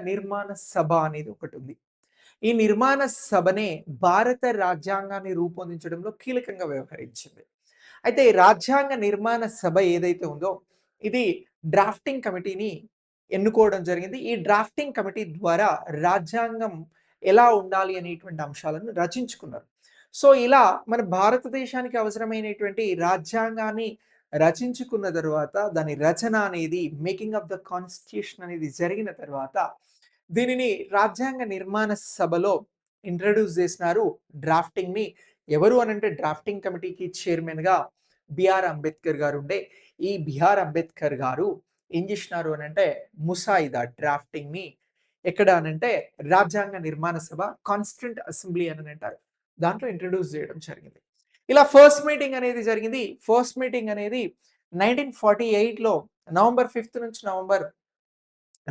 నిర్మాణ సభ అనేది ఒకటుంది. ఈ నిర్మాణ సభనే భారత రాజ్యాంగాన్ని రూపొందించడంలో కీలకంగా వ్యవహరించింది. అయితే రాజ్యాంగ నిర్మాణ సభ ఏదైతే ఉందో, ఇది డ్రాఫ్టింగ్ కమిటీని ఎన్నుకోవడం జరిగింది. ఈ డ్రాఫ్టింగ్ కమిటీ ద్వారా రాజ్యాంగం ఎలా ఉండాలి అనేటువంటి అంశాలను రచించుకున్నారు. సో, ఇలా మన భారతదేశానికి అవసరమైనటువంటి రాజ్యాంగాన్ని రచించుకున్న తరువాత, దాని రచన అనేది మేకింగ్ ఆఫ్ ద కాన్స్టిట్యూషన్ అనేది జరిగిన తర్వాత, దీనిని రాజ్యాంగ నిర్మాణ సభలో ఇంట్రొడ్యూస్ చేసినారు డ్రాఫ్టింగ్‌ని. ఎవరు అనంటే డ్రాఫ్టింగ్ కమిటీకి చైర్మన్‌గా బిఆర్ అంబేద్కర్ గారు ఉండే. ఈ బిఆర్ అంబేద్కర్ గారు ఏం చేసినారు అనంటే ముసాయిదా డ్రాఫ్టింగ్‌ని ఎక్కడ అనంటే రాజ్యాంగ నిర్మాణ సభ కాన్స్టిట్యూయెంట్ అసెంబ్లీ అని అంటారు. దాంట్లో ఇంట్రొడ్యూస్ చేయడం జరిగింది. ఇలా ఫస్ట్ మీటింగ్ అనేది జరిగింది. ఫస్ట్ మీటింగ్ అనేది 1948లో నవంబర్ 5 నుంచి నవంబర్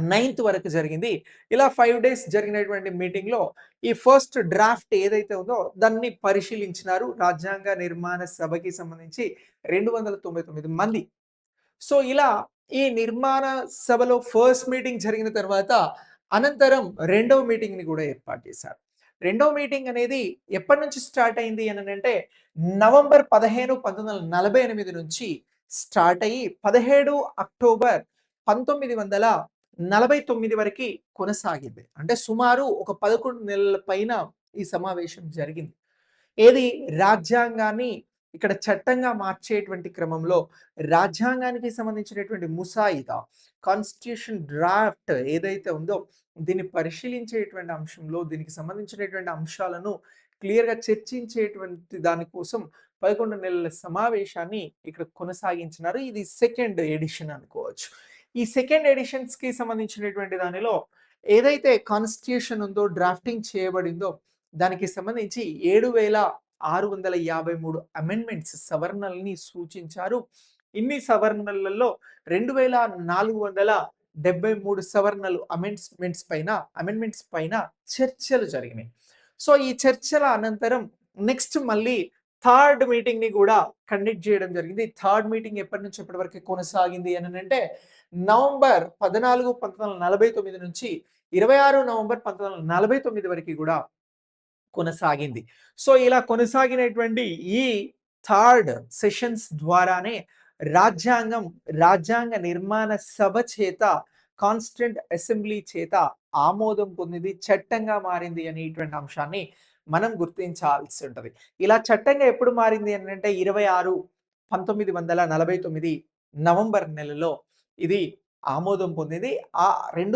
9 వరకు జరిగింది. ఇలా 5 డేస్ జరిగినటువంటి మీటింగ్‌లో ఈ ఫస్ట్ డ్రాఫ్ట్ ఏదైతే ఉందో దాన్ని పరిశీలించినారు. రాజ్యాంగ నిర్మాణ సభకి సంబంధించి 299 మంది. సో, ఇలా ఈ నిర్మాణ సభలో ఫస్ట్ మీటింగ్ జరిగిన తర్వాత అనంతరం రెండవ మీటింగ్‌ని కూడా ఏర్పాటు చేశారు. రెండవ మీటింగ్ అనేది ఎప్పటి నుంచి స్టార్ట్ అయింది అనంటే నవంబర్ 15, 1948 నుంచి స్టార్ట్ అయ్యి 17 అక్టోబర్ 1949 వరకి కొనసాగింది. అంటే సుమారు ఒక 11 నెలల పైన ఈ సమావేశం జరిగింది. ఏది రాజ్యాంగాన్ని ఇక్కడ చట్టంగా మార్చేటువంటి క్రమంలో రాజ్యాంగానికి సంబంధించినటువంటి ముసాయిదా కాన్స్టిట్యూషన్ డ్రాఫ్ట్ ఏదైతే ఉందో దీన్ని పరిశీలించేటువంటి అంశంలో దీనికి సంబంధించినటువంటి అంశాలను క్లియర్‌గా చర్చించేటువంటి దానికోసం 11 నెలల సమావేశాన్ని ఇక్కడ కొనసాగించినారు. ఇది సెకండ్ ఎడిషన్ అనుకోవచ్చు. ఈ సెకండ్ ఎడిషన్స్‌కి సంబంధించినటువంటి దానిలో ఏదైతే కాన్స్టిట్యూషన్ ఉందో డ్రాఫ్టింగ్ చేయబడిందో దానికి సంబంధించి 7653 అమెండ్మెంట్స్ సవరణల్ని సూచించారు. ఇన్ని సవరణలలో 2473 సవరణలు అమెండ్మెంట్స్ పైన చర్చలు జరిగినాయి. సో, ఈ చర్చల అనంతరం నెక్స్ట్ మళ్ళీ థర్డ్ మీటింగ్‌ని కూడా కండక్ట్ చేయడం జరిగింది. థర్డ్ మీటింగ్ ఎప్పటి నుంచి ఎప్పటి వరకు కొనసాగింది అనంటే నవంబర్ 14, 1949 నుంచి 26 నవంబర్ 1949 వరకు కూడా కొనసాగింది. సో, ఇలా కొనసాగినటువంటి ఈ థర్డ్ సెషన్స్ ద్వారానే రాజ్యాంగ నిర్మాణ సభ చేత కాన్స్టిట్యూయెంట్ అసెంబ్లీ చేత ఆమోదం పొందింది, చట్టంగా మారింది అనేటువంటి అంశాన్ని మనం గుర్తించాల్సి ఉంటది. ఇలా చట్టంగా ఎప్పుడు మారింది అనంటే 26, 1949 నవంబర్ నెలలో ఇది ఆమోదం పొందింది. ఆ 2